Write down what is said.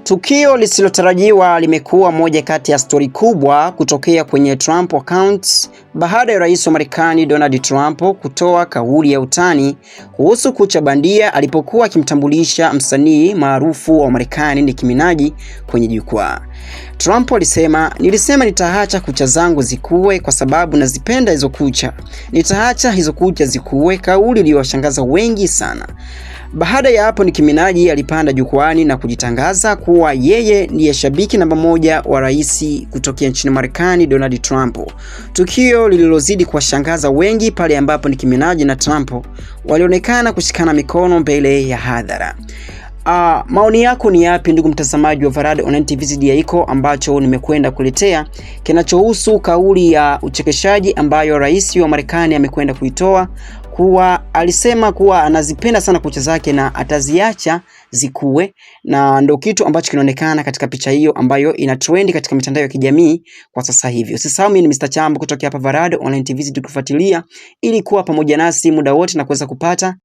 Tukio lisilotarajiwa limekuwa moja kati ya stori kubwa kutokea kwenye Trump accounts baada ya rais wa Marekani Donald Trump kutoa kauli ya utani kuhusu kucha bandia alipokuwa akimtambulisha msanii maarufu wa Marekani Nicki Minaj kwenye jukwaa. Trump alisema, "Nilisema nitaacha kucha zangu zikue kwa sababu nazipenda hizo kucha. Nitaacha hizo kucha zikue," kauli iliyowashangaza wengi sana. Baada ya hapo Nicki Minaj alipanda jukwani na kujitangaza kuwa yeye ndiye shabiki namba moja wa rais kutokea nchini Marekani Donald Trump. Tukio lililozidi kuwashangaza wengi pale ambapo Nicki Minaj na Trump walionekana kushikana mikono mbele ya hadhara. Maoni yako ni yapi ndugu mtazamaji wa Varad Online TV zidi ya iko ambacho nimekwenda kuletea kinachohusu kauli ya uchekeshaji ambayo rais wa Marekani amekwenda kuitoa, kuwa alisema kuwa anazipenda sana kucha zake na ataziacha zikue, na ndio kitu ambacho kinaonekana katika picha hiyo ambayo ina trend katika mitandao ya kijamii kwa sasa hivi. Usisahau mimi ni Mr. Chambo kutoka hapa Varad Online TV, zidi kufuatilia ili kuwa pamoja nasi muda wote na kuweza kupata